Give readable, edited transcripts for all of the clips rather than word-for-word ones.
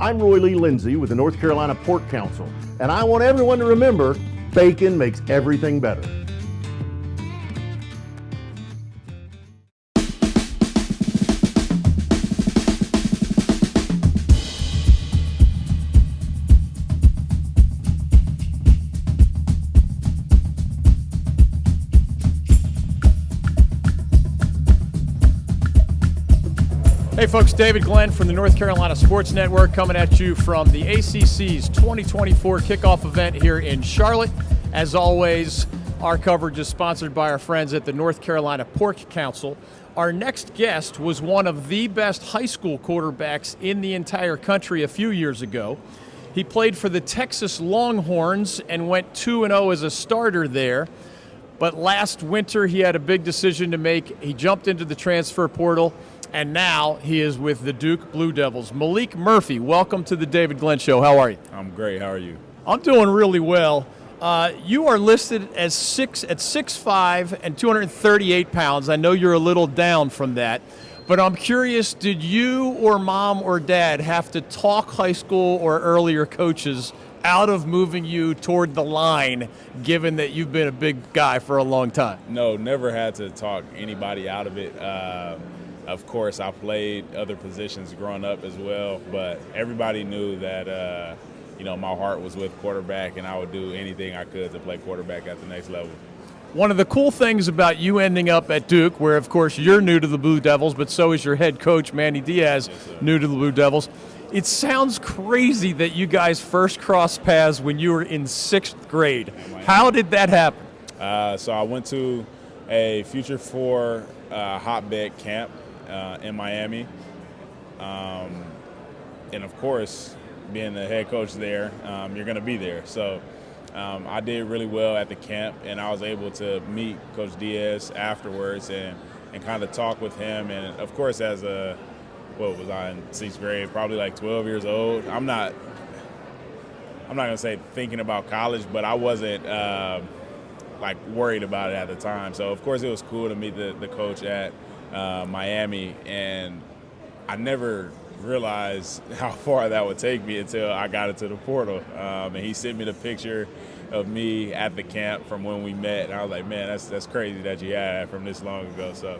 I'm Roy Lee Lindsay with the North Carolina Pork Council, and I want everyone to remember, bacon makes everything better. Hey folks, David Glenn from the North Carolina Sports Network coming at you from the ACC's 2024 kickoff event here in Charlotte. As always, our coverage is sponsored by our friends at the North Carolina Pork Council. Our next guest was one of the best high school quarterbacks in the entire country a few years ago. He played for the Texas Longhorns and went 2-0 as a starter there. But last winter, he had a big decision to make. He jumped into the transfer portal, and now he is with the Duke Blue Devils. Maalik Murphy, welcome to the David Glenn Show. How are you? I'm great. How are you? I'm doing really well. You are listed as 6'5" and 238 pounds. I know you're a little down from that, but I'm curious, did you or mom or dad have to talk high school or earlier coaches out of moving you toward the line, given that you've been a big guy for a long time? No, never had to talk anybody out of it. Of course, I played other positions growing up as well, but everybody knew that, my heart was with quarterback, and I would do anything I could to play quarterback at the next level. One of the cool things about you ending up at Duke, where, of course, you're new to the Blue Devils, but so is your head coach, Manny Diaz, new to the Blue Devils. It sounds crazy that you guys first crossed paths when you were in 6th grade. How did that happen? So I went to a Future 4 hotbed camp in Miami. And, of course, being the head coach there, you're going to be there. So I did really well at the camp, and I was able to meet Coach Diaz afterwards and kind of talk with him. And, of course, as what was I in 6th grade? Probably like 12 years old. I'm not gonna say thinking about college, but I wasn't worried about it at the time. So of course it was cool to meet the coach at Miami, and I never realized how far that would take me until I got into the portal. And he sent me the picture of me at the camp from when we met, and I was like, man, that's crazy that you had that from this long ago. So.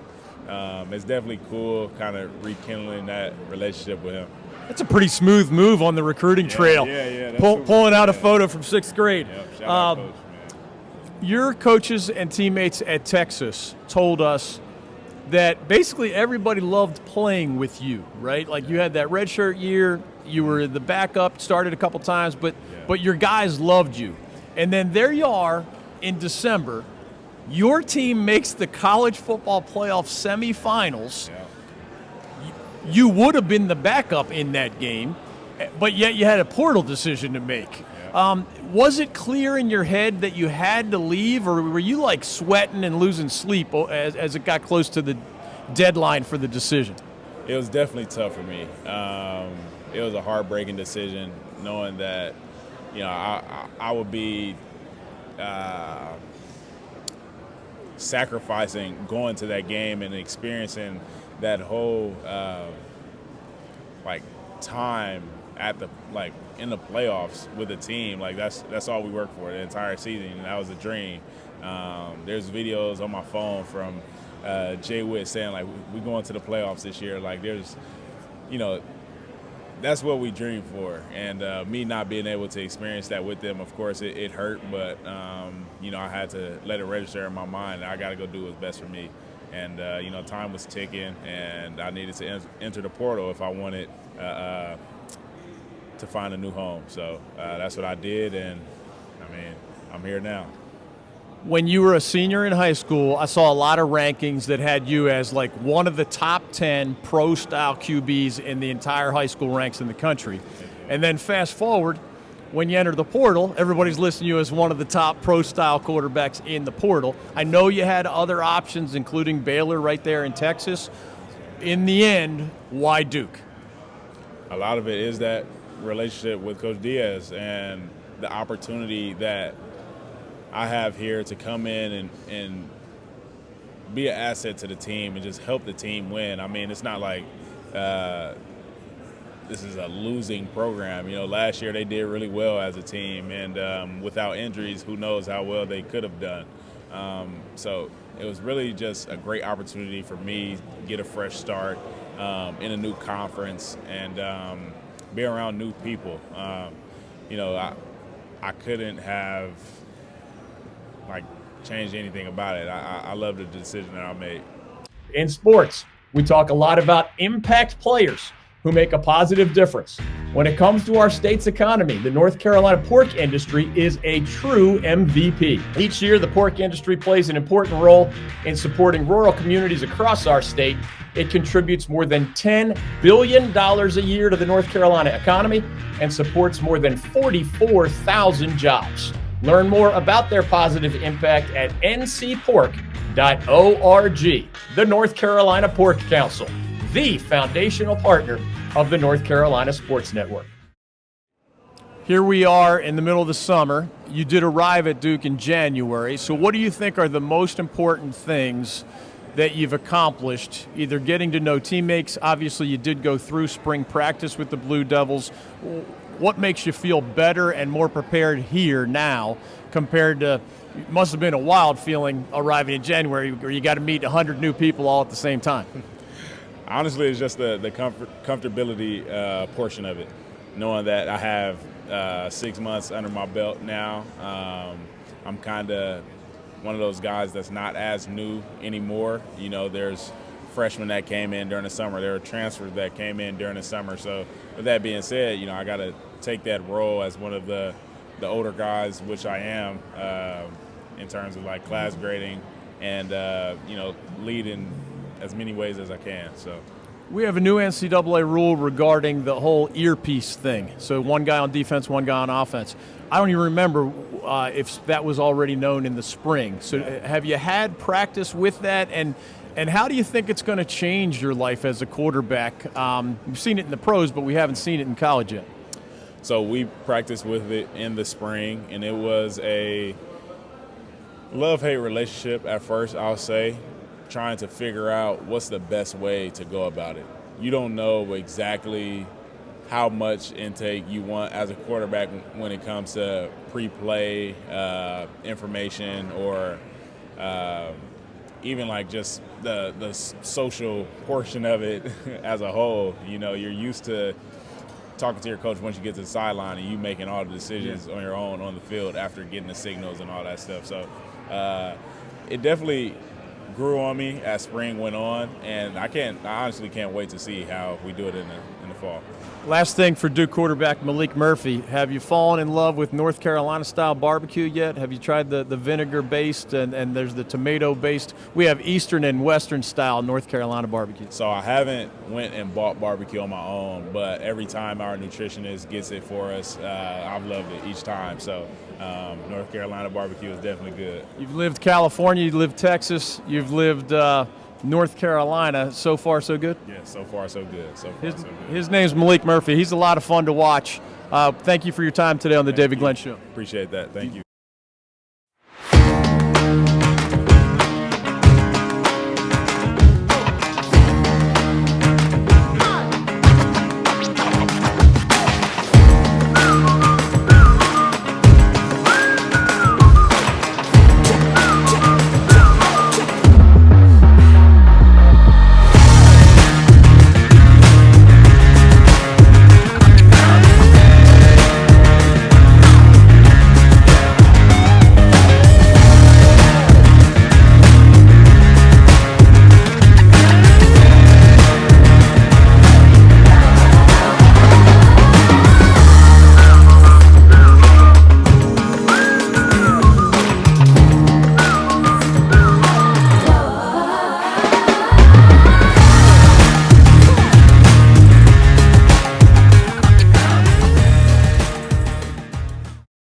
It's definitely cool kind of rekindling that relationship with him. That's a pretty smooth move on the recruiting trail. Yeah. Pulling out a photo from 6th grade. Yep, shout out, Coach, man. Your coaches and teammates at Texas told us that basically everybody loved playing with you, right? Like you had that redshirt year, you were the backup, started a couple times, but your guys loved you. And then there you are in December. Your team makes the college football playoff semifinals. Yeah. You would have been the backup in that game, but yet you had a portal decision to make. Yeah. Was it clear in your head that you had to leave, or were you like sweating and losing sleep as it got close to the deadline for the decision? It was definitely tough for me. It was a heartbreaking decision, knowing that, I would be sacrificing going to that game and experiencing that whole time at the in the playoffs with the team. That's all we worked for the entire season, and that was a dream. There's videos on my phone from Jay Witt saying we going to the playoffs this year. There's that's what we dream for, and me not being able to experience that with them, of course, it hurt, but, I had to let it register in my mind. I got to go do what's best for me, and, time was ticking, and I needed to enter the portal if I wanted to find a new home. So that's what I did, and, I'm here now. When you were a senior in high school, I saw a lot of rankings that had you as one of the top 10 pro-style QBs in the entire high school ranks in the country. And then fast forward, when you enter the portal, everybody's listing you as one of the top pro-style quarterbacks in the portal. I know you had other options, including Baylor right there in Texas. In the end, why Duke? A lot of it is that relationship with Coach Diaz and the opportunity that I have here to come in and be an asset to the team and just help the team win. It's not like this is a losing program. You know, last year they did really well as a team, and without injuries, who knows how well they could have done. So it was really just a great opportunity for me to get a fresh start in a new conference and be around new people. You know, I couldn't have changed anything about it. I love the decision that I made. In sports, we talk a lot about impact players who make a positive difference. When it comes to our state's economy, the North Carolina pork industry is a true MVP. Each year, the pork industry plays an important role in supporting rural communities across our state. It contributes more than $10 billion a year to the North Carolina economy and supports more than 44,000 jobs. Learn more about their positive impact at ncpork.org. The North Carolina Pork Council, the foundational partner of the North Carolina Sports Network. Here we are in the middle of the summer. You did arrive at Duke in January. So what do you think are the most important things that you've accomplished, either getting to know teammates? Obviously, you did go through spring practice with the Blue Devils. What makes you feel better and more prepared here now compared to, it must have been a wild feeling arriving in January where you got to meet 100 new people all at the same time? Honestly, it's just the comfortability portion of it, knowing that I have 6 months under my belt now. I'm kind of one of those guys that's not as new anymore. You know, there's freshmen that came in during the summer. There are transfers that came in during the summer. So with that being said, you know, I got to take that role as one of the older guys, which I am, in terms of like class grading and, you know, lead in as many ways as I can. So we have a new NCAA rule regarding the whole earpiece thing. So one guy on defense, one guy on offense. I don't even remember if that was already known in the spring. So have you had practice with that? And how do you think it's going to change your life as a quarterback? We've seen it in the pros, but we haven't seen it in college yet. So we practiced with it in the spring, and it was a love-hate relationship at first, I'll say, trying to figure out what's the best way to go about it. You don't know exactly how much intake you want as a quarterback when it comes to pre-play information or even like just the social portion of it as a whole. You know, you're used to talking to your coach once you get to the sideline and you making all the decisions on your own on the field after getting the signals and all that stuff. So it definitely grew on me as spring went on, and I honestly can't wait to see how we do it in the fall. Last thing for Duke quarterback Maalik Murphy, have you fallen in love with North Carolina-style barbecue yet? Have you tried the vinegar-based and there's the tomato-based? We have Eastern and Western-style North Carolina barbecue. So I haven't went and bought barbecue on my own, but every time our nutritionist gets it for us, I've loved it each time. So North Carolina barbecue is definitely good. You've lived California, you've lived Texas, you've lived North Carolina. So far, so good? Yeah, so far, so good. So good. His name's Maalik Murphy. He's a lot of fun to watch. Thank you for your time today on the David Glenn Show. Appreciate that. Thank you.